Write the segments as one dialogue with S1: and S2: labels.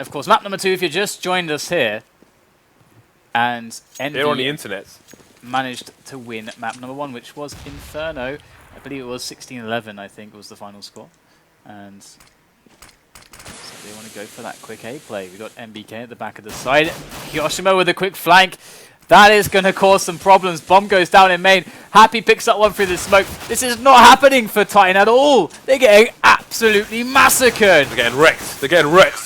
S1: of course, map number 2, if you just joined us here, and
S2: They're on the internet.
S1: managed to win map number 1, which was Inferno. I believe it was 16-11, I think, was the final score. And so they want to go for that quick A play. We've got MBK at the back of the side. kioShiMa with a quick flank. That is going to cause some problems. Bomb goes down in main. Happy picks up one through the smoke. This is not happening for Titan at all. They're getting absolutely massacred.
S2: They're getting wrecked. They're getting wrecked.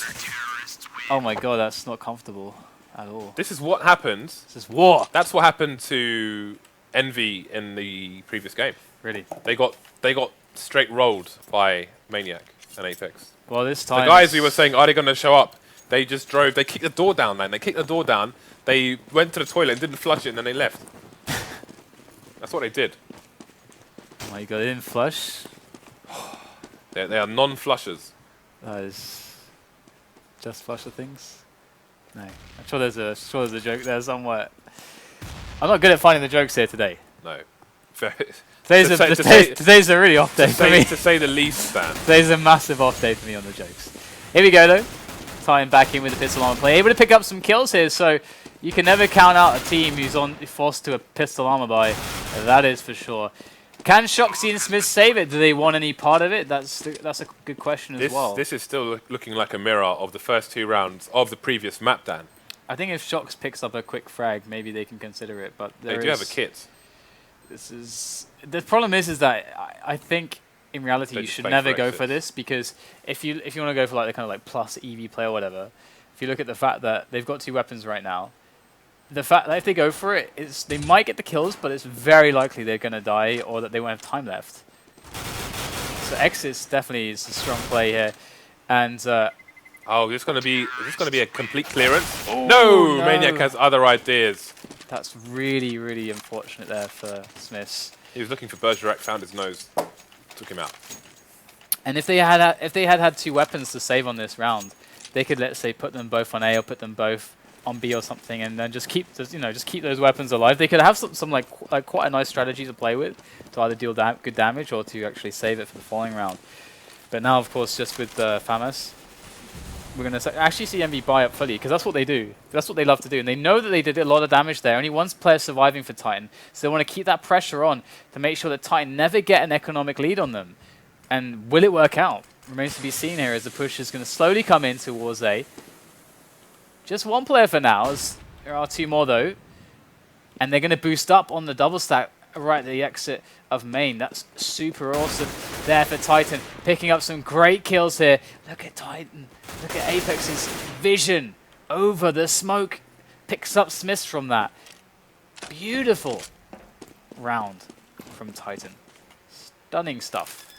S1: Oh my god, that's not comfortable at all.
S2: This is what happened.
S1: This is war.
S2: That's what happened to Envy in the previous game.
S1: Really?
S2: They got straight rolled by Maniac and Apex.
S1: Well, this time...
S2: The guys we were saying, are they going to show up? They just drove. They kicked the door down, man. They kicked the door down. They went to the toilet and didn't flush it, and then they left. That's what they did.
S1: Oh my god, they didn't flush.
S2: They are non-flushers.
S1: That is... just flush the things? No. I'm sure there's a joke there somewhere. I'm not good at finding the jokes here today.
S2: No.
S1: Today's a really off day for me.
S2: To say the least, Stan.
S1: Today's a massive off day for me on the jokes. Here we go, though. Tying back in with the pistol armor play. Able to pick up some kills here, so you can never count out a team who's forced to a pistol armor buy. That is for sure. Can shoxie and SmithZz save it? Do they want any part of it? That's a good question as well.
S2: This is still looking like a mirror of the first 2 rounds of the previous map, Dan.
S1: I think if Shox picks up a quick frag, maybe they can consider it. But
S2: they do have a kit.
S1: The problem is that I think in reality you should never go for this, because if you want to go for like the kind of like plus EV play or whatever, if you look at the fact that they've got 2 weapons right now, the fact that if they go for it, they might get the kills, but it's very likely they're going to die or that they won't have time left. So Exit definitely is a strong play here, and
S2: oh, is this going to be a complete clearance? No, Maniac has other ideas.
S1: That's really, really unfortunate there for SmithZz.
S2: He was looking for Bergerac, found his nose, took him out. And
S1: if they had 2 weapons to save on this round, they could, let's say, put them both on A or put them both on B or something, and then just keep those weapons alive. They could have some like quite a nice strategy to play with to either deal good damage or to actually save it for the following round. But now, of course, just with FAMAS, we're going to actually see Envy buy up fully, because that's what they do. That's what they love to do. And they know that they did a lot of damage there. Only 1 player surviving for Titan. So they want to keep that pressure on to make sure that Titan never get an economic lead on them. And will it work out? Remains to be seen here as the push is going to slowly come in towards A. Just 1 player for now, as there are 2 more though. And they're going to boost up on the double stack right at the exit of main. That's super awesome there for Titan. Picking up some great kills here. Look at Titan. Look at Apex's vision over the smoke. Picks up SmithZz from that. Beautiful round from Titan. Stunning stuff.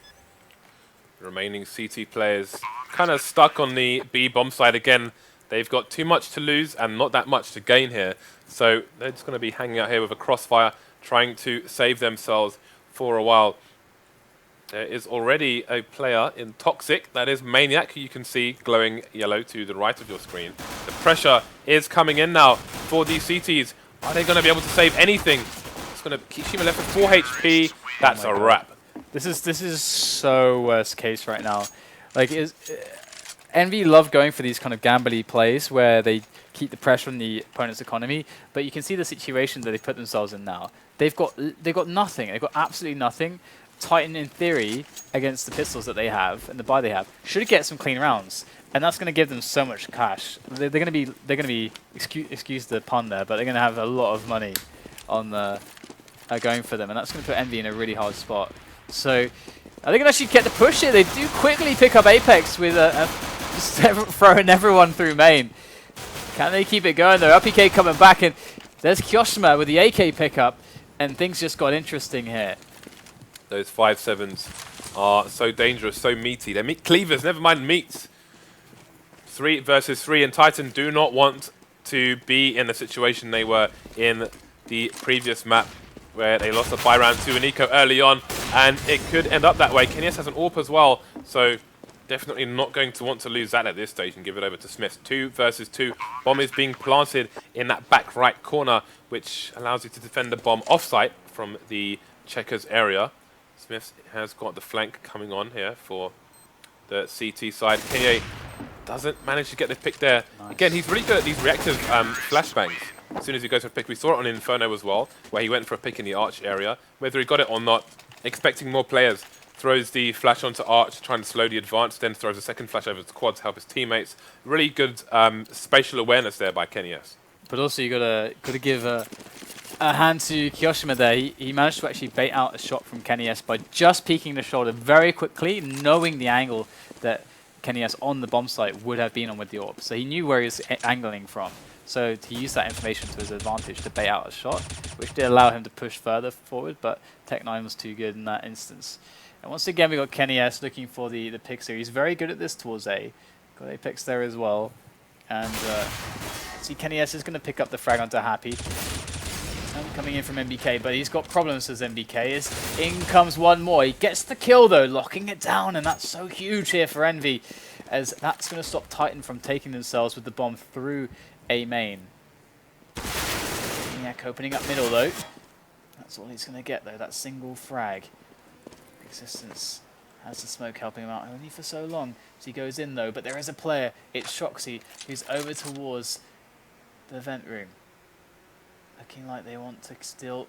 S2: Remaining CT players kind of stuck on the B bomb side again. They've got too much to lose and not that much to gain here. So they're just going to be hanging out here with a crossfire, trying to save themselves for a while. There is already a player in Toxic, that is Maniac, who you can see glowing yellow to the right of your screen. The pressure is coming in now for these CTs. Are they going to be able to save anything? It's going to kioShiMa left with 4 HP. That's a wrap.
S1: This is so worst case right now. Like, Envy love going for these kind of gambly plays where they keep the pressure on the opponent's economy, but you can see the situation that they put themselves in now. They've got nothing. They've got absolutely nothing. Titan, in theory, against the pistols that they have and the buy they have, should get some clean rounds, and that's going to give them so much cash. They're going to be excuse the pun there, but they're going to have a lot of money on going for them, and that's going to put Envy in a really hard spot. So I think they actually get the push here. They do quickly pick up Apex with just throwing everyone through main. Can they keep it going though? LPK coming back, and there's kioShiMa with the AK pickup, and things just got interesting here.
S2: Those 5.7s are so dangerous, so meaty. They're meat cleavers, never mind meats. 3 versus 3, and Titan do not want to be in the situation they were in the previous map, where they lost a buy round to Nico early on, and it could end up that way. Kenias has an AWP as well, so definitely not going to want to lose that at this stage and give it over to SmithZz. 2 versus 2. Bomb is being planted in that back right corner, which allows you to defend the bomb off-site from the checkers area. SmithZz has got the flank coming on here for the CT side. Kenye doesn't manage to get the pick there.
S1: Nice.
S2: Again, he's really good at these reactive flashbangs. As soon as he goes for a pick, we saw it on Inferno as well, where he went for a pick in the Arch area. Whether he got it or not, expecting more players, throws the flash onto Arch, trying to slow the advance, then throws a second flash over to Quad to help his teammates. Really good spatial awareness there by keniUs.
S1: But also you gotta give a hand to kioShiMa there. He managed to actually bait out a shot from keniUs by just peeking the shoulder very quickly, knowing the angle that keniUs on the bomb site would have been on with the AWP. So he knew where he was angling from. So he used that information to his advantage to bait out a shot, which did allow him to push further forward, but Tech9 was too good in that instance. And once again, we got keniUs looking for the picks here. He's very good at this towards A. Got Apex there as well. And see, keniUs is going to pick up the frag onto Happy. And coming in from MBK, but he's got problems as MBK. In comes one more. He gets the kill though, locking it down, and that's so huge here for Envy, as that's going to stop Titan from taking themselves with the bomb through A main. Maniac opening up middle though. That's all he's going to get though, that single frag. Existence has the smoke helping him out only for so long. So he goes in though, but there is a player. It's shoxie who's over towards the vent room. Looking like they want to still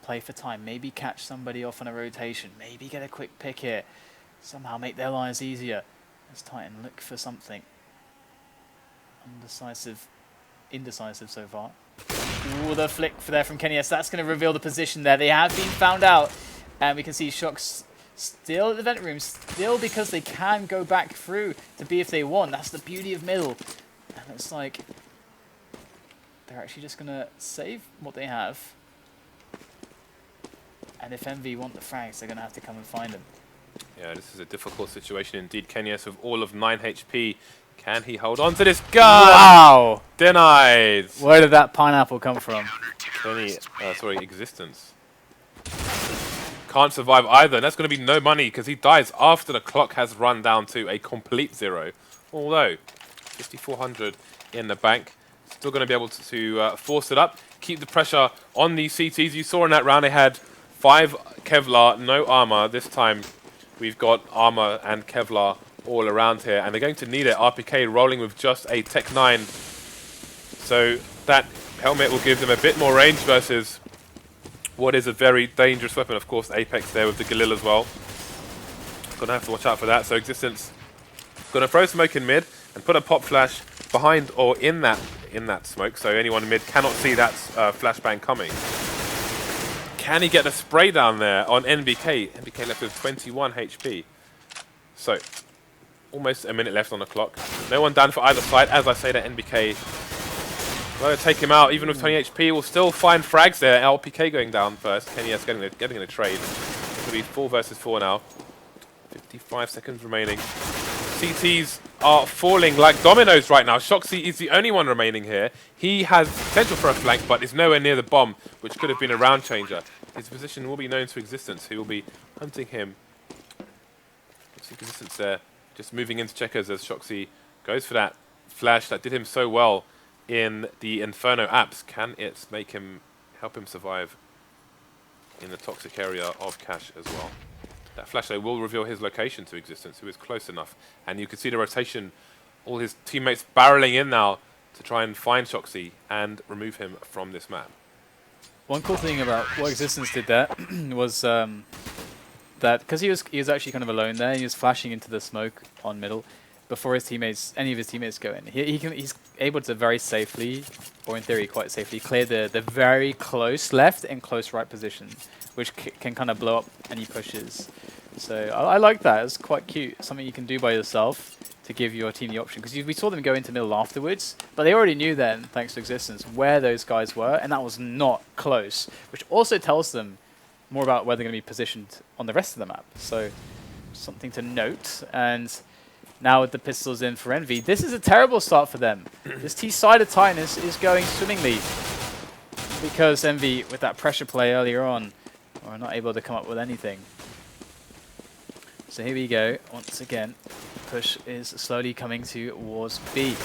S1: play for time. Maybe catch somebody off on a rotation. Maybe get a quick pick here. Somehow make their lives easier. As Titan look for something. Indecisive so far. Ooh, the flick there from keniUs. That's going to reveal the position there. They have been found out. And we can see Shox still at the vent room. Still because they can go back through to B if they want. That's the beauty of middle. And it's like they're actually just going to save what they have. And if Envy want the frags, they're going to have to come and find them.
S2: Yeah, this is a difficult situation indeed. keniUs with all of 9 HP. Can he hold on to this gun?
S1: Wow!
S2: Denied!
S1: Where did that pineapple come from?
S2: Existence. Can't survive either, and that's going to be no money because he dies after the clock has run down to a complete 0. Although, 5,400 in the bank. Still going to be able to force it up, keep the pressure on these CTs. You saw in that round they had 5 Kevlar, no armor. This time we've got armor and Kevlar all around here, and they're going to need it. RPK rolling with just a Tech9, so that helmet will give them a bit more range versus what is a very dangerous weapon. Of course, Apex there with the Galil as well. Gonna have to watch out for that. So Existence gonna throw smoke in mid and put a pop flash behind or in that smoke, so anyone in mid cannot see that flashbang coming. Can he get a spray down there on NBK? NBK left with 21 HP. So almost a minute left on the clock. No one down for either side. As I say, that NBK will take him out. Even with 20 HP, we'll still find frags there. LPK going down first. keniUs getting a trade. It's going to be 4 versus 4 now. 55 seconds remaining. CTs are falling like dominoes right now. shoxie is the only one remaining here. He has potential for a flank, but is nowhere near the bomb, which could have been a round changer. His position will be known to Existence, who will be hunting him. See Existence there, just moving into checkers as shoxie goes for that flash that did him so well in the Inferno apps. Can it help him survive in the toxic area of Cash as well? That flash though will reveal his location to Existence, who is close enough. And you can see the rotation, all his teammates barreling in now to try and find shoxie and remove him from this map.
S1: One cool thing about what Existence did there was that because he was actually kind of alone there, he was flashing into the smoke on middle before any of his teammates go in. He's able to very safely, or in theory quite safely, clear the very close left and close right position, which can kind of blow up any pushes. So I like that. It's quite cute. Something you can do by yourself to give your team the option. Because we saw them go into middle afterwards, but they already knew then, thanks to Existence, where those guys were, and that was not close, which also tells them more about where they're going to be positioned on the rest of the map. So something to note. And now with the pistols in for Envy, this is a terrible start for them. This T side of Titan is going swimmingly because Envy, with that pressure play earlier on, are not able to come up with anything. So here we go. Once again, push is slowly coming towards B.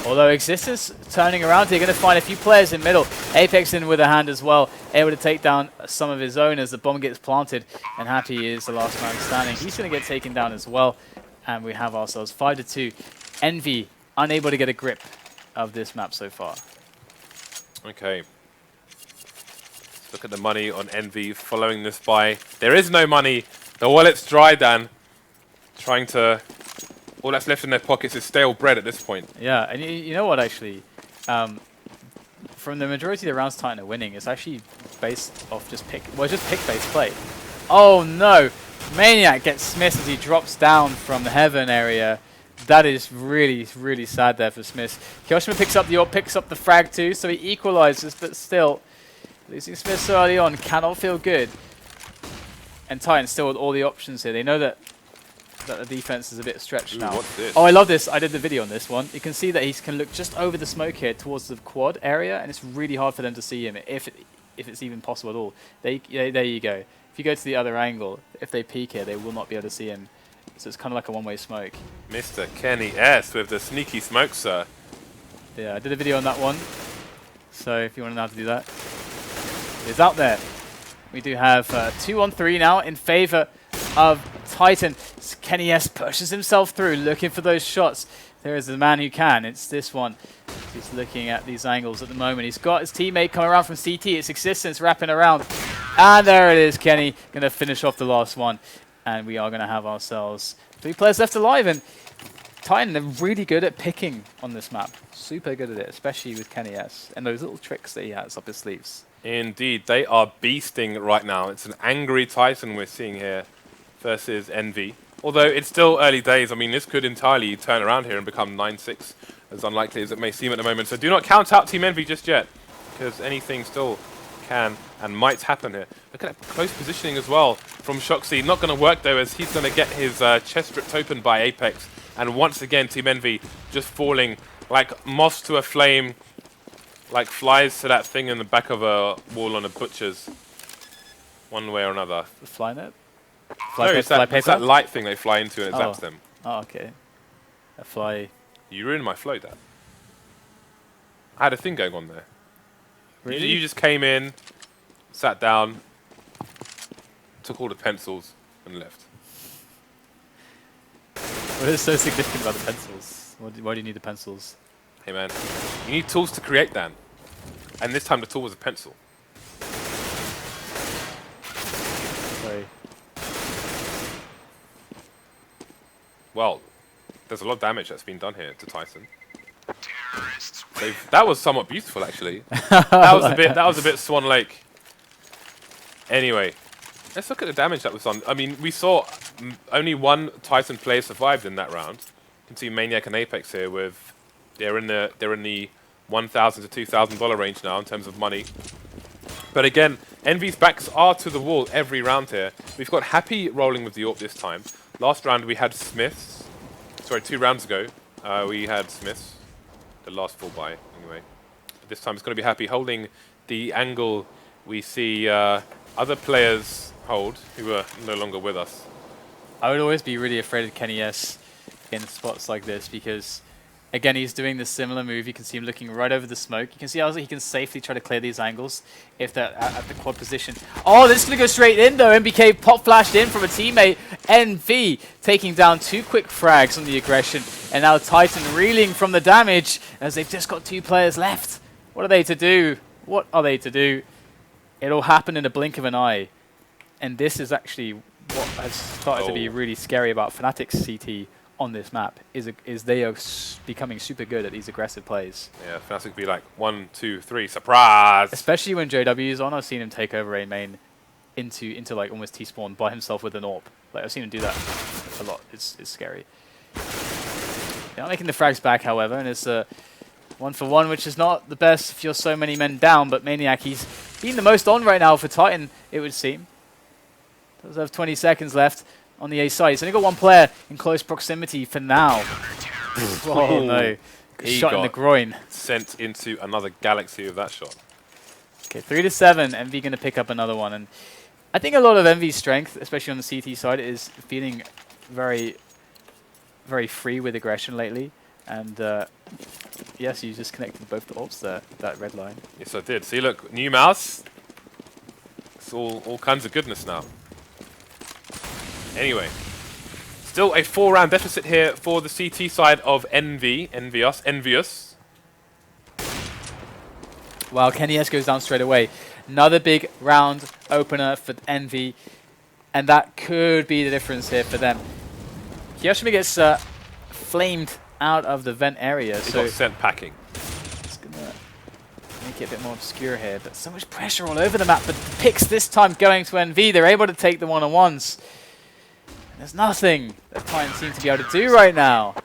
S1: Although Existence turning around here, going to find a few players in middle. Apex in with a hand as well, able to take down some of his own as the bomb gets planted, and Happy is the last man standing. He's going to get taken down as well, and we have ourselves 5-2 Envy unable to get a grip of this map so far.
S2: Okay. Let's look at the money on Envy following this by. There is no money. The wallet's dry, Dan. Trying to... All that's left in their pockets is stale bread at this point.
S1: Yeah, and you know what, actually? From the majority of the rounds Titan are winning, it's actually based off just pick-based play. Oh no! Maniac gets SmithZz as he drops down from the heaven area. That is really, really sad there for SmithZz. kioShiMa picks up the AWP, picks up the frag too, so he equalizes, but still, losing SmithZz so early on cannot feel good. And Titan still with all the options here. They know that the defense is a bit stretched now.
S2: What's this?
S1: Oh, I love this. I did the video on this one. You can see that he can look just over the smoke here towards the quad area, and it's really hard for them to see him if it's even possible at all. There you go. If you go to the other angle, if they peek here, they will not be able to see him. So it's kind of like a one-way smoke.
S2: Mr. Kenny S with the sneaky smoke, sir.
S1: Yeah, I did a video on that one. So if you want to know how to do that, it's out there. We do have 2-on-3 now in favor of Titan. Kenny S pushes himself through, looking for those shots. There is the man who can. It's this one. He's looking at these angles at the moment. He's got his teammate coming around from CT. It's Existence wrapping around. And there it is, Kenny. Going to finish off the last one. And we are going to have ourselves 3 players left alive. And Titan are really good at picking on this map. Super good at it, especially with Kenny S. And those little tricks that he has up his sleeves.
S2: Indeed, they are beasting right now. It's an angry Titan we're seeing here versus Envy. Although it's still early days, I mean, this could entirely turn around here and become 9-6, as unlikely as it may seem at the moment. So do not count out Team Envy just yet, because anything still can and might happen here. Look at that close positioning as well from shoxie. Not going to work, though, as he's going to get his chest ripped open by Apex. And once again, Team Envy just falling like moths to a flame, like flies to that thing in the back of a wall on a butcher's, one way or another.
S1: The fly net?
S2: No, it's that light thing they fly into and it zaps them.
S1: Oh, okay. A fly.
S2: You ruined my flow, Dad. I had a thing going on there.
S1: Really?
S2: You just came in, sat down, took all the pencils, and left.
S1: What is so significant about the pencils? Why do you need the pencils?
S2: Hey man, you need tools to create, Dan. And this time the tool was a pencil.
S1: Sorry.
S2: Well, there's a lot of damage that's been done here to Titan. That was somewhat beautiful, actually. That was a bit Swan Lake. Anyway, let's look at the damage that was done. I mean, we saw only one Titan player survived in that round. You can see Maniac and Apex here with they're in the $1,000 to $2,000 range now in terms of money. But again, Envy's backs are to the wall every round here. We've got Happy rolling with the AWP this time. Last round we had SmithZz. Sorry, 2 rounds ago we had SmithZz. The last full buy, anyway. But this time it's going to be Happy holding the angle we see other players hold who are no longer with us.
S1: I would always be really afraid of Kenny S in spots like this because, again, he's doing this similar move. You can see him looking right over the smoke. You can see how he can safely try to clear these angles if they're at the quad position. Oh, this is going to go straight in, though. MBK pop flashed in from a teammate. Envy taking down 2 quick frags on the aggression. And now Titan reeling from the damage as they've just got 2 players left. What are they to do? What are they to do? It'll happen in a blink of an eye. And this is actually what has started to be really scary about Fnatic's CT on this map, is they are becoming super good at these aggressive plays.
S2: Yeah, Fnatic be like 1, 2, 3, surprise!
S1: Especially when JW is on. I've seen him take over A main into like almost T-spawn by himself with an AWP. Like I've seen him do that a lot. It's scary. They're not making the frags back, however, and it's a 1-for-1, which is not the best if you're so many men down, but Maniac, he's been the most on right now for Titan, it would seem. Does have 20 seconds left on the A side. He's only got 1 player in close proximity for now. Oh no. Shot in the groin.
S2: Sent into another galaxy with that shot.
S1: Okay, 3-7. Envy going to pick up another one. And I think a lot of Envy's strength, especially on the CT side, is feeling very, very free with aggression lately. And yes, you just connected both the AWPs there, that red line.
S2: Yes, I did. See, look, new mouse. It's all kinds of goodness now. Anyway, Still a 4-round deficit here for the CT side of EnvyUs.
S1: Well, Kenny S goes down straight away. Another big round opener for Envy, and that could be the difference here for them. kioShiMa gets flamed out of the vent area,
S2: He
S1: so
S2: got sent packing.
S1: it's gonna make it a bit more obscure here. But so much pressure all over the map. But the picks this time going to Envy. They're able to take the one-on-ones. There's nothing that Titan seem to be able to do right now.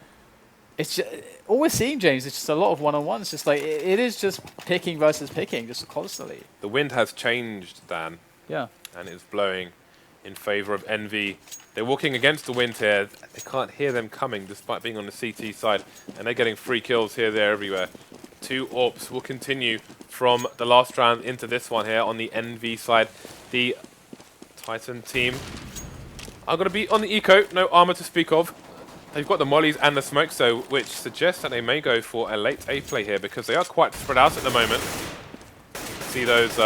S1: It's just, all we're seeing, James, is just a lot of one-on-ones. Just like it is just picking versus picking, just constantly.
S2: The wind has changed, Dan.
S1: Yeah.
S2: And it's blowing in favor of Envy. They're walking against the wind here. They can't hear them coming despite being on the CT side. And they're getting free kills here, there, everywhere. 2 AWPs will continue from the last round into this one here on the Envy side. The Titan team are going to be on the eco. No armor to speak of. They've got the mollies and the smoke, so which suggests that they may go for a late A play here because they are quite spread out at the moment. See those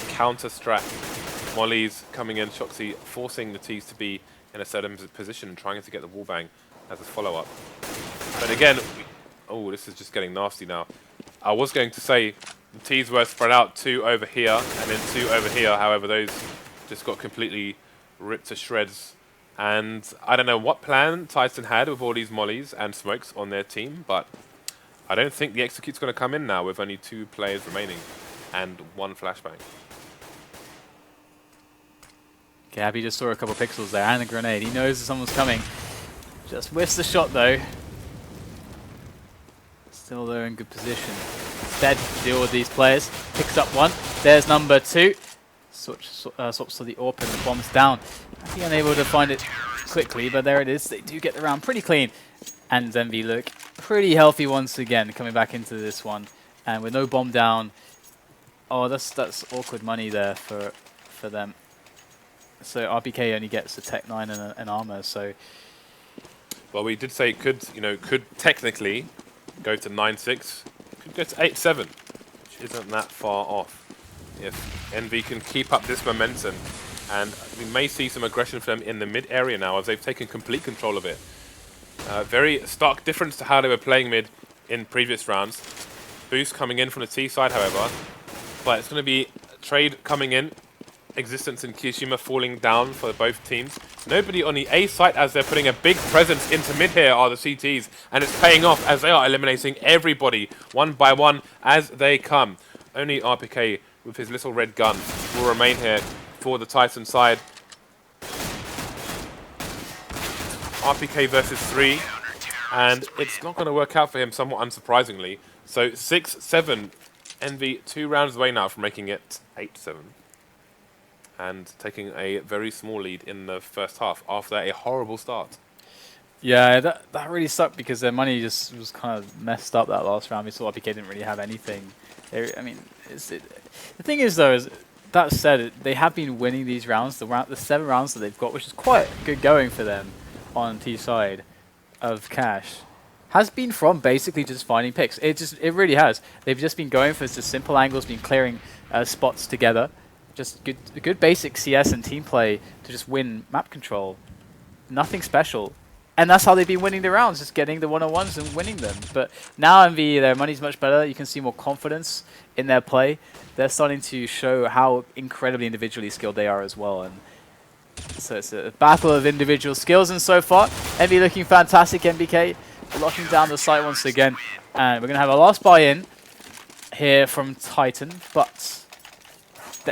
S2: counter-strat mollies coming in, shoxie forcing the T's to be in a certain position and trying to get the wallbang as a follow-up. But again, oh, this is just getting nasty now. I was going to say the T's were spread out 2 over here and then 2 over here. However, those just got completely ripped to shreds. And I don't know what plan Titan had with all these mollies and smokes on their team, but I don't think the execute's going to come in now with only 2 players remaining and 1 flashbang.
S1: Okay, Abby just saw a couple pixels there and a grenade. He knows that someone's coming. Just whiffs the shot though. Still though in good position. Instead, deal with these players. Picks up 1. There's number 2. Swaps to the AWP and the bomb's down. Actually unable to find it quickly, but there it is. They do get the round pretty clean. And Envy look pretty healthy once again, coming back into this one. And with no bomb down. Oh, that's awkward money there for them. So RPK only gets a Tech 9 and an armor, so...
S2: Well, we did say it could, could technically go to 9-6. Could go to 8-7, which isn't that far off. If Envy can keep up this momentum, and we may see some aggression from them in the mid area now as they've taken complete control of it. Very stark difference to how they were playing mid in previous rounds. Boost coming in from the T side, however, but it's going to be trade coming in. Existence and kioShiMa falling down for both teams. Nobody on the A site as they're putting a big presence into mid here are the CTs, and it's paying off as they are eliminating everybody one by one as they come. Only RPK with his little red gun will remain here for the Titan side. RPK versus 3, and it's not going to work out for him, somewhat unsurprisingly. So 6-7, Envy 2 rounds away now from making it 8-7. And taking a very small lead in the first half after a horrible start. Yeah,
S1: that really sucked because their money just was kind of messed up that last round. We saw RPK didn't really have anything. I mean, the thing is though, is that said, they have been winning these rounds. The 7 rounds that they've got, which is quite good going for them on T side of Cash, has been from basically just finding picks. It really has. They've just been going for just simple angles, been clearing spots together. Just good basic CS and team play to just win map control. Nothing special. And that's how they've been winning the rounds, just getting the one-on-ones and winning them. But now Envy, their money's much better. You can see more confidence in their play. They're starting to show how incredibly individually skilled they are as well. And so it's a battle of individual skills. And so far, Envy looking fantastic. NBK locking down the site once again. And we're going to have a last buy-in here from Titan. But,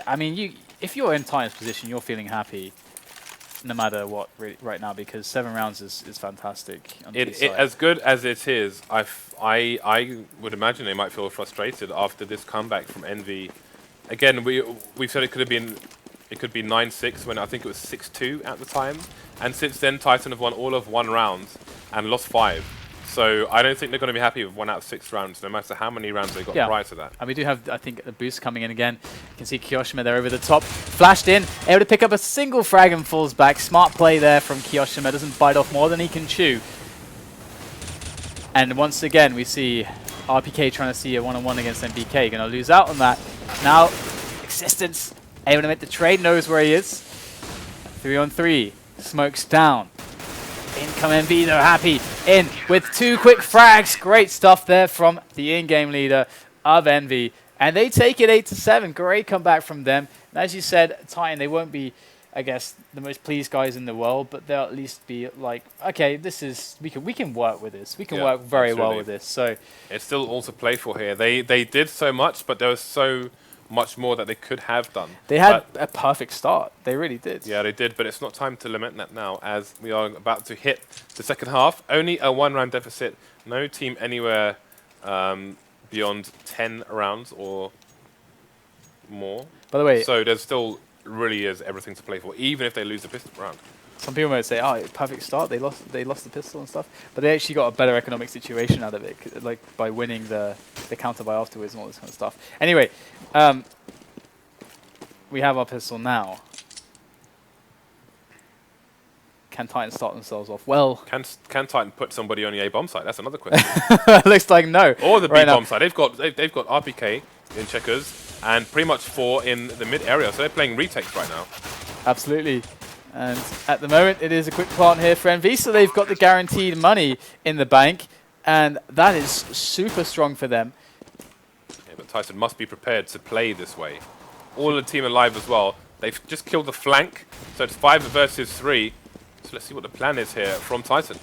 S1: I mean, if you're in Titan's position, you're feeling happy. No matter what, really, right now, because 7 rounds is fantastic.
S2: As good as it is, I would imagine they might feel frustrated after this comeback from Envy. Again, we said it could be 9-6 when I think it was 6-2 at the time, and since then Titan have won all of 1 round and lost 5. So I don't think they're going to be happy with 1 out of 6 rounds, no matter how many rounds they got prior to that.
S1: And we do have, I think, a boost coming in again. You can see kioShiMa there over the top, flashed in, able to pick up a single frag and falls back. Smart play there from kioShiMa, doesn't bite off more than he can chew. And once again, we see RPK trying to see a one-on-one against MBK, going to lose out on that. Now, Existence able to make the trade, knows where he is. 3-on-3. Smokes down. In come Envy, they're happy. In with 2 quick frags. Great stuff there from the in-game leader of Envy. And they take it 8-7. Great comeback from them. And as you said, Titan, they won't be, I guess, the most pleased guys in the world, but they'll at least be like, okay, this is we can work with this. We can work very well with this. So
S2: it's still all to play for here. They did so much, but there was so much more that they could have done.
S1: They had a perfect start. They really did.
S2: Yeah, they did, but it's not time to lament that now, as we are about to hit the second half. Only a 1-round deficit. No team anywhere beyond 10 rounds or more.
S1: By the way,
S2: so there's still really is everything to play for, even if they lose the pistol round.
S1: Some people might say, "Oh, perfect start. They lost the pistol and stuff," but they actually got a better economic situation out of it, like by winning the counter by afterwards and all this kind of stuff. Anyway, we have our pistol now. Can Titan start themselves off well?
S2: Can Titan put somebody on the A bomb site? That's another question.
S1: Looks like no.
S2: Or the B bomb site. They've got RPK in checkers and pretty much 4 in the mid area, so they're playing retakes right now.
S1: Absolutely. And at the moment, it is a quick plant here for Envy, so they've got the guaranteed money in the bank, and that is super strong for them.
S2: Yeah, but Titan must be prepared to play this way. All the team alive as well. They've just killed the flank, so it's 5 versus 3. So let's see what the plan is here from Titan.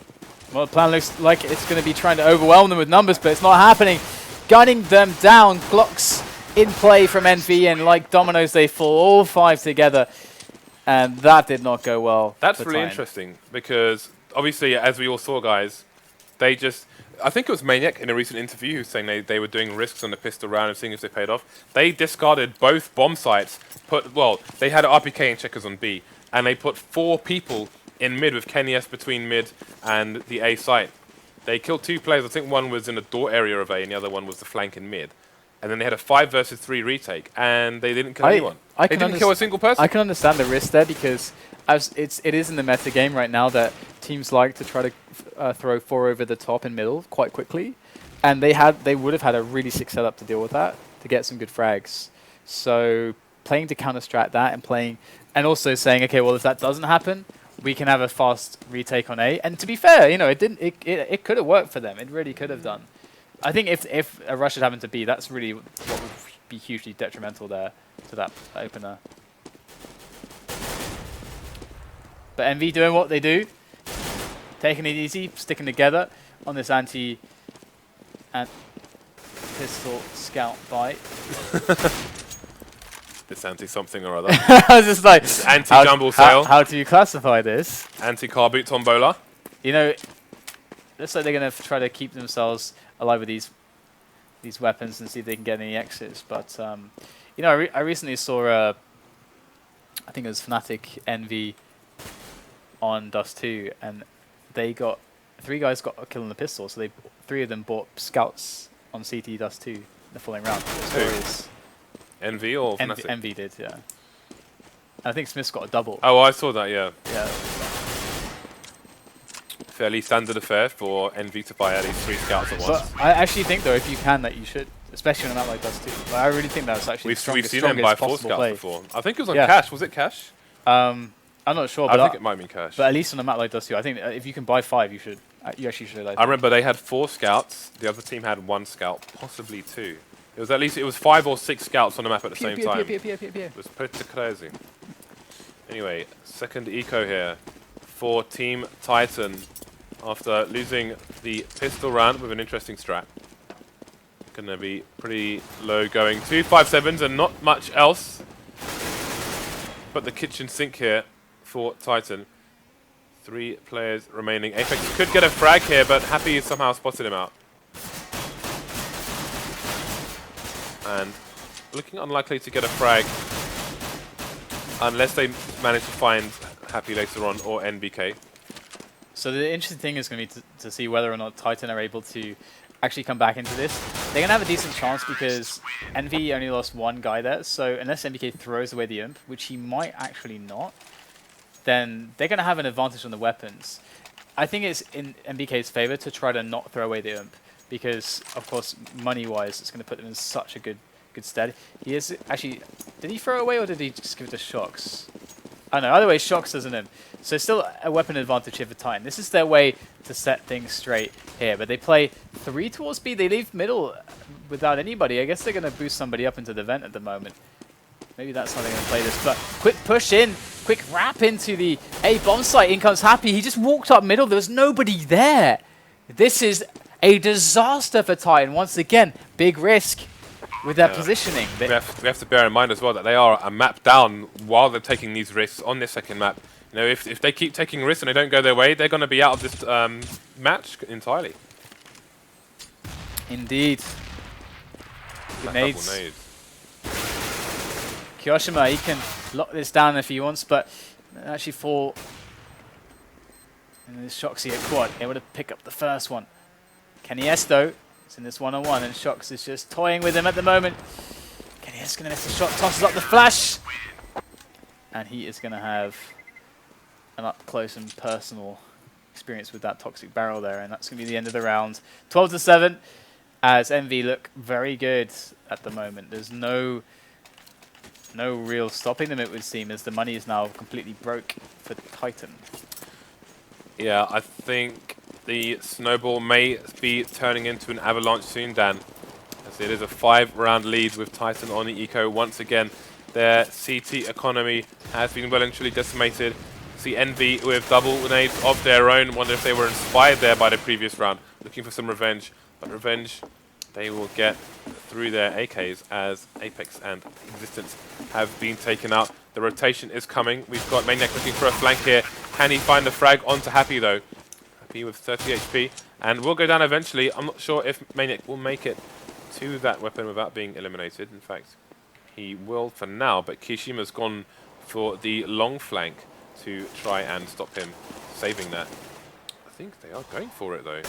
S1: Well, the plan looks like it's going to be trying to overwhelm them with numbers, but it's not happening. Gunning them down, Glocks in play from Envy, and like dominoes, they fall all 5 together. And that did not go well.
S2: That's really interesting because obviously, as we all saw, guys, they just... I think it was Maniac in a recent interview who was saying they were doing risks on the pistol round and seeing if they paid off. They discarded both bomb sites. They had RPK and checkers on B, and they put 4 people in mid with Kenny S between mid and the A site. They killed 2 players. I think one was in the door area of A, and the other one was the flank in mid. And then they had a 5 versus 3 retake, and they didn't kill anyone. They didn't kill a single person.
S1: I can understand the risk there because it is in the meta game right now that teams like to try to throw 4 over the top and middle quite quickly, and they would have had a really sick setup to deal with that to get some good frags. So playing to counter strat that and also saying, okay, well if that doesn't happen, we can have a fast retake on A. And to be fair, you know, it could have worked for them. It really could have done. I think if a rush had happened to B, that's really what would be hugely detrimental there to that opener. But Envy doing what they do, taking it easy, sticking together on this anti and pistol scout bite.
S2: This anti-something or other.
S1: I was just like,
S2: anti-jumble sail.
S1: How do you classify this?
S2: Anti-car boot tombola.
S1: You know, looks like they're going to try to keep themselves alive with these weapons and see if they can get any exits. But you know, I recently saw I think it was Fnatic Envy on Dust 2, and they got 3 guys got a kill on the pistol. So 3 of them bought scouts on CT Dust 2 in the following round.
S2: Envy or Fnatic?
S1: Envy did, yeah. And I think SmithZz got a double.
S2: Oh, I saw that, yeah.
S1: Yeah.
S2: Fairly standard affair for Envy to buy at least 3 scouts at once.
S1: But I actually think, though, if you can, that you should, especially on a map like Dust 2. Like, I really think that's actually
S2: we've seen them buy 4 scouts before. I think it was on Cash. Was it Cash?
S1: I'm not sure, but
S2: I think it might have been Cash.
S1: But at least on a map like Dust 2, I think if you can buy 5, you should. You actually should.
S2: I remember they had 4 scouts. The other team had 1 scout, possibly 2. It was at least 5 or 6 scouts on the map at the same time. It was pretty crazy. Anyway, second eco here for Team Titan after losing the pistol round with an interesting strat. Gonna be pretty low going. 2 5-7s and not much else but the kitchen sink here for Titan. 3 players remaining. Apex could get a frag here, but Happy somehow spotted him out. And looking unlikely to get a frag unless they manage to find Happy later on or NBK.
S1: So the interesting thing is going to be to see whether or not Titan are able to actually come back into this. They're going to have a decent chance because Envy only lost 1 guy there, so unless NBK throws away the imp, which he might actually not, then they're going to have an advantage on the weapons. I think it's in NBK's favor to try to not throw away the imp, because of course money-wise it's going to put them in such a good stead. He is actually, did he throw away or did he just give it to Shox? I know, either way, Shox isn't him. So still a weapon advantage here for Titan. This is their way to set things straight here. But they play 3 towards B. They leave middle without anybody. I guess they're going to boost somebody up into the vent at the moment. Maybe that's how they're going to play this. But quick push in. Quick wrap into the A bomb site. In comes Happy. He just walked up middle. There was nobody there. This is a disaster for Titan. Once again, big risk with their positioning.
S2: We have to bear in mind as well that they are a map down while they're taking these risks on this second map. You know, if they keep taking risks and they don't go their way, they're going to be out of this match entirely.
S1: Indeed. Grenades. kioShiMa, he can lock this down if he wants, but actually fall. And this shoxie at quad, able to pick up the first one. keniS though, it's in this one-on-one, and Shox is just toying with him at the moment. keniS going to miss the shot, tosses up the flash. And he is going to have an up-close and personal experience with that toxic barrel there, and that's going to be the end of the round. 12-7, as Envy look very good at the moment. There's no real stopping them, it would seem, as the money is now completely broke for Titan.
S2: Yeah, I think the snowball may be turning into an avalanche soon, Dan. As it is a 5-round lead with Titan on the eco once again. Their CT economy has been well and truly decimated. See Envy with double nades of their own. Wonder if they were inspired there by the previous round, looking for some revenge. But revenge, they will get through their AKs as Apex and Existence have been taken out. The rotation is coming. We've got Maniac looking for a flank here. Can he find the frag onto Happy though? Happy with 30 HP and will go down eventually. I'm not sure if Maniac will make it to that weapon without being eliminated. In fact, he will for now, but kioShiMa's gone for the long flank to try and stop him saving that. I think they are going for it though.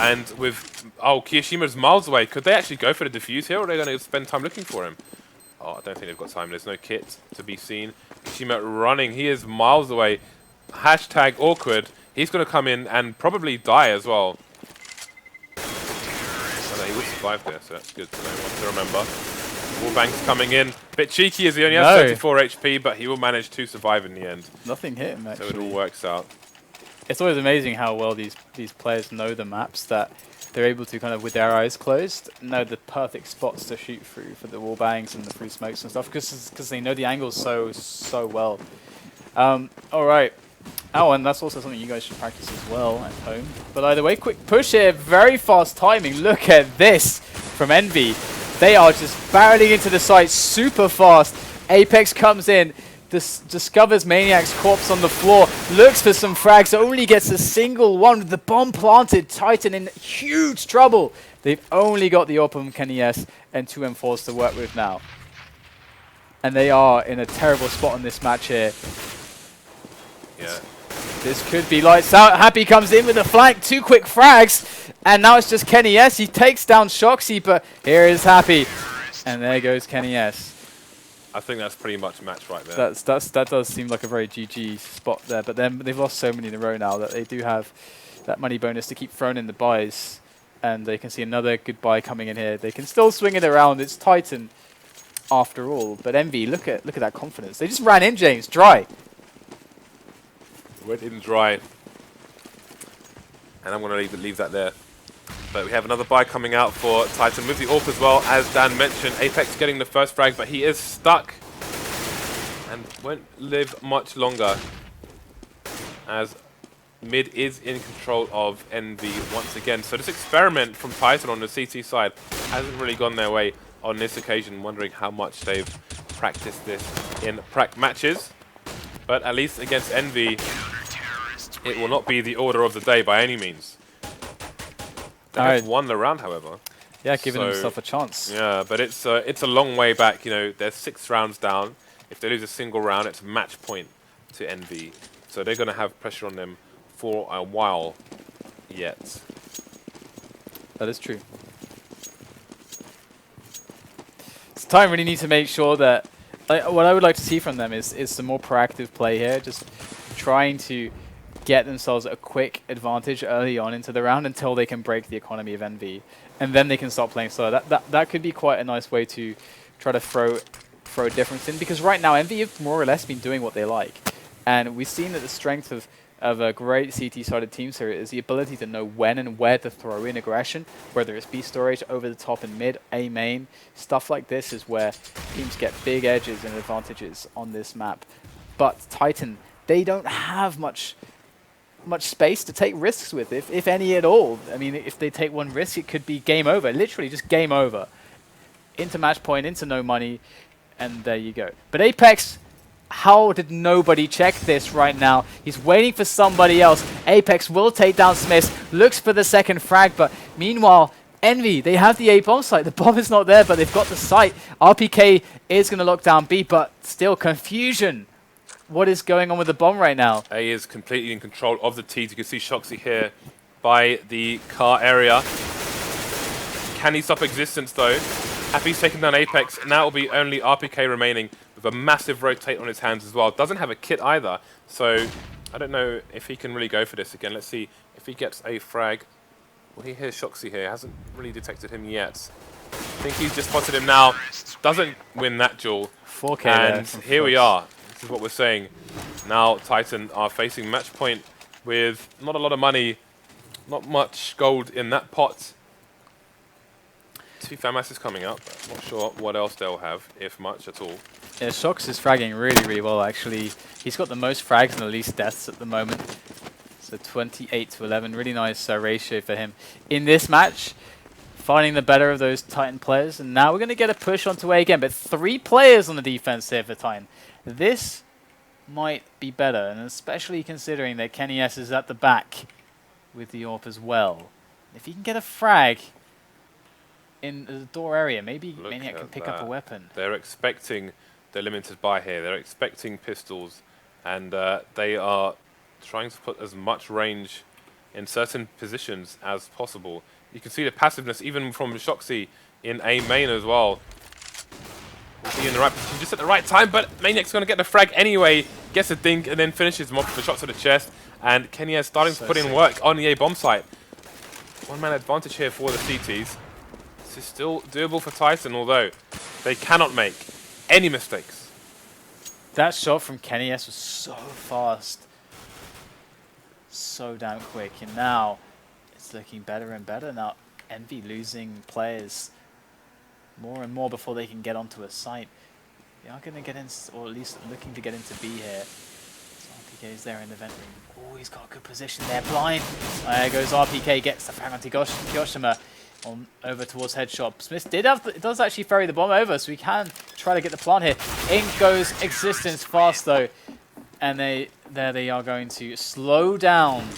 S2: And with, kioShiMa's miles away. Could they actually go for the defuse here, or are they going to spend time looking for him? Oh, I don't think they've got time. There's no kit to be seen. kioShiMa running. He is miles away. Hashtag awkward. He's going to come in and probably die as well. Oh, no, he would survive there, so that's good to know. One to remember. Wallbang's coming in. Bit cheeky as he only has 34 HP, but he will manage to survive in the end.
S1: Nothing hit him, actually.
S2: So it all works out.
S1: It's always amazing how well these players know the maps, that they're able to kind of, with their eyes closed, know the perfect spots to shoot through for the wall bangs and the free smokes and stuff, because they know the angles so well. All right. Oh, and that's also something you guys should practice as well at home. But either way, quick push here, very fast timing. Look at this from Envy. They are just barreling into the site super fast. Apex comes in, discovers Maniac's corpse on the floor, looks for some frags, only gets a single one with the bomb planted. Titan in huge trouble. They've only got the AWP from keniS and 2 M4s to work with now. And they are in a terrible spot on this match here.
S2: Yeah.
S1: This could be lights out. Happy comes in with a flank, 2 quick frags, and now it's just keniS. He takes down shoxie, but here is Happy, and there goes keniS.
S2: I think that's pretty much a match right there.
S1: That does seem like a very GG spot there, but then they've lost so many in a row now that they do have that money bonus to keep throwing in the buys, and they can see another good buy coming in here. They can still swing it around. It's Titan after all, but Envy, look at that confidence. They just ran in, James, dry.
S2: Went in dry. And I'm going to leave that there. But we have another buy coming out for Titan with the AWP as well, as Dan mentioned. Apex getting the first frag, but he is stuck. And won't live much longer, as mid is in control of Envy once again. So this experiment from Titan on the CT side hasn't really gone their way on this occasion. Wondering how much they've practiced this in matches. But at least against Envy, it will not be the order of the day by any means. They have won the round, however.
S1: Yeah, giving themselves a chance.
S2: Yeah, but it's a long way back. You know, they're 6 rounds down. If they lose a single round, it's match point to Envy. So they're going to have pressure on them for a while yet.
S1: That is true. So Titan really need to make sure that what I would like to see from them is some more proactive play here, just trying to get themselves a quick advantage early on into the round until they can break the economy of Envy, and then they can start playing slow. That could be quite a nice way to try to throw a difference in, because right now Envy have more or less been doing what they like. And we've seen that the strength of a great CT-sided teams here is the ability to know when and where to throw in aggression, whether it's B storage, over the top and mid, A main. Stuff like this is where teams get big edges and advantages on this map. But Titan, they don't have much space to take risks with, if any at all. I mean, if they take one risk, it could be game over. Literally just game over. Into match point, into no money, and there you go. But Apex, how did nobody check this right now? He's waiting for somebody else. Apex will take down SmithZz, looks for the second frag, but meanwhile, Envy, they have the A bomb site. The bomb is not there, but they've got the site. RPK is going to lock down B, but still confusion. What is going on with the bomb right now?
S2: A is completely in control of the T's. You can see shoxie here by the car area. Can he stop existence though? Happy's taken down Apex. Now it'll be only RPK remaining with a massive rotate on his hands as well. Doesn't have a kit either, so I don't know if he can really go for this again. Let's see if he gets a frag. Well, he hears shoxie here. Hasn't really detected him yet. I think he's just spotted him now. Doesn't win that duel.
S1: 4K
S2: and here we are. This is what we're saying. Now Titan are facing match point with not a lot of money, not much gold in that pot. 2 FAMAS is coming up. I'm not sure what else they'll have, if much at all.
S1: Yeah, Shox is fragging really, really well, actually. He's got the most frags and the least deaths at the moment. So 28 to 11, really nice ratio for him. In this match, finding the better of those Titan players. And now we're going to get a push onto A again, but 3 players on the defense here for Titan. This might be better, and especially considering that KennyS is at the back with the AWP as well. If he can get a frag in the door area, maybe Maniac can pick up a weapon.
S2: They're expecting the limited buy here. They're expecting pistols, and they are trying to put as much range in certain positions as possible. You can see the passiveness even from shoxie in A main as well. Be in the right position just at the right time, but Maniac's going to get the frag anyway. Gets a dink and then finishes him off with the shots to the chest. And Kenya is starting to put in work on the A bomb site. 1-man advantage here for the CTs. This is still doable for Titan, although they cannot make any mistakes.
S1: That shot from KennyS was so fast. So damn quick. And now it's looking better and better. Now Envy losing players more and more before they can get onto a site. They are going to get in, or at least looking to get into B here. So RPK is there in the vent room. Oh, he's got a good position there. Blind. There goes RPK, gets the frag onto Kyoshima. On over towards headshot. SmithZz does actually ferry the bomb over, so we can try to get the plant here. In goes existence fast though, and they are going to slow down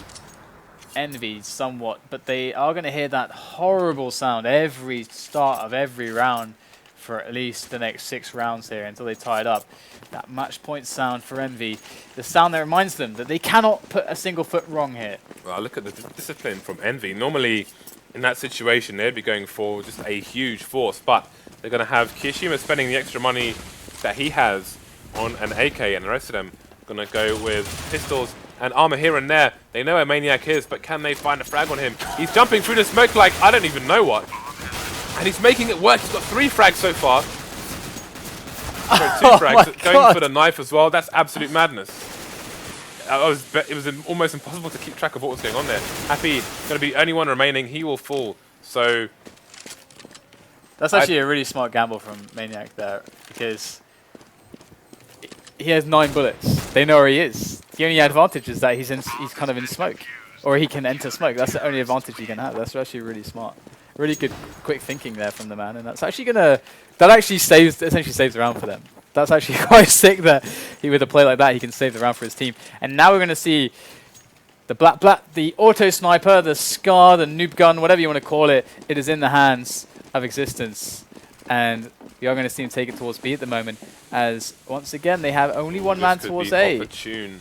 S1: Envy somewhat, but they are going to hear that horrible sound every start of every round for at least the next 6 rounds here until they tie it up. That match point sound for Envy, the sound that reminds them that they cannot put a single foot wrong here.
S2: Well, look at the discipline from Envy. Normally, in that situation, they'd be going for just a huge force, but they're going to have Kioshima spending the extra money that he has on an AK, and the rest of them going to go with pistols and armor here and there. They know where Maniac is, but can they find a frag on him? He's jumping through the smoke like I don't even know what. And he's making it work. He's got 3 frags so far. Sorry, 2 frags. Going for the knife as well. That's absolute madness. It was almost impossible to keep track of what was going on there. Happy, going to be the only one remaining. He will fall. So
S1: that's actually a really smart gamble from Maniac there, because he has 9 bullets. They know where he is. The only advantage is that he's kind of in smoke, or he can enter smoke. That's the only advantage he can have. That's actually really smart. Really good, quick thinking there from the man, and that's actually essentially saves the round for them. That's actually quite sick that with a play like that he can save the round for his team. And now we're going to see the auto sniper, the SCAR, the noob gun, whatever you want to call it. It is in the hands of existence, and we are going to see him take it towards B at the moment. As once again they have only 1 man towards A.
S2: Opportune.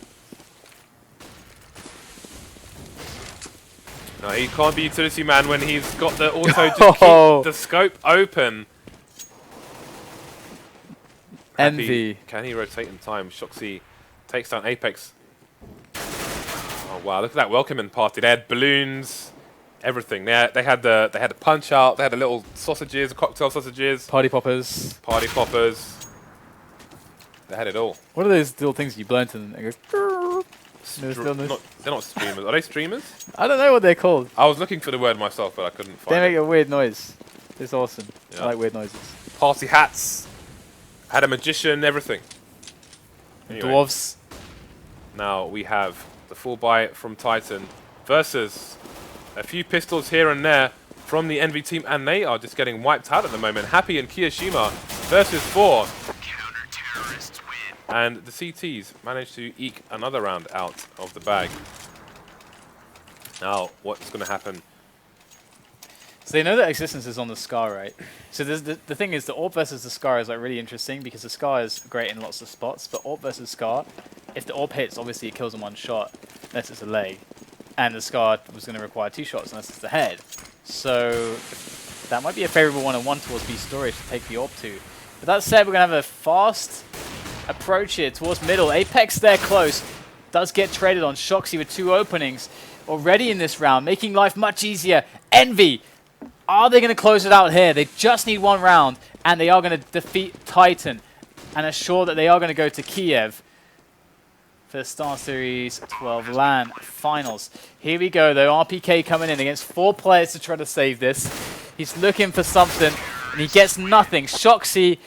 S2: No, he can't be utility man when he's got the auto. Just keep the scope open.
S1: Envy.
S2: Can he rotate in time? shoxie takes down Apex. Oh wow! Look at that welcoming party. They had balloons, everything. They had the punch out. They had the little sausages, cocktail sausages,
S1: Party poppers.
S2: party poppers. They had it all.
S1: What are those little things you blow into them? They go,
S2: They're not streamers. Are they streamers?
S1: I don't know what they're called.
S2: I was looking for the word myself, but I couldn't find
S1: They make
S2: it.
S1: a weird noise. It's awesome.
S2: Yeah.
S1: I like weird noises.
S2: Party hats. Had a magician, everything. Anyway,
S1: Dwarves.
S2: now we have the full buy from Titan versus a few pistols here and there from the Envy team, and they are just getting wiped out at the moment. Happy and Kiyoshima versus 4. And the CTs managed to eke another round out of the bag. Now, what's going to happen?
S1: So they know that existence is on the Scar, right? So the thing is, the AWP versus the Scar is like really interesting because the Scar is great in lots of spots, but AWP versus Scar, if the AWP hits, obviously it kills in one shot, unless it's a leg. And the Scar was going to require 2 shots unless it's the head. So that might be a favorable 1-on-1 towards B Storage to take the AWP to. But that said, we're going to have a fast approach here towards middle. Apex there close. Does get traded on shoxie with 2 openings already in this round, making life much easier. Envy, are they going to close it out here? They just need 1 round, and they are going to defeat Titan and assure that they are going to go to Kiev for the Starseries 12 LAN finals. Here we go, though. RPK coming in against 4 players to try to save this. He's looking for something, and he gets nothing. shoxie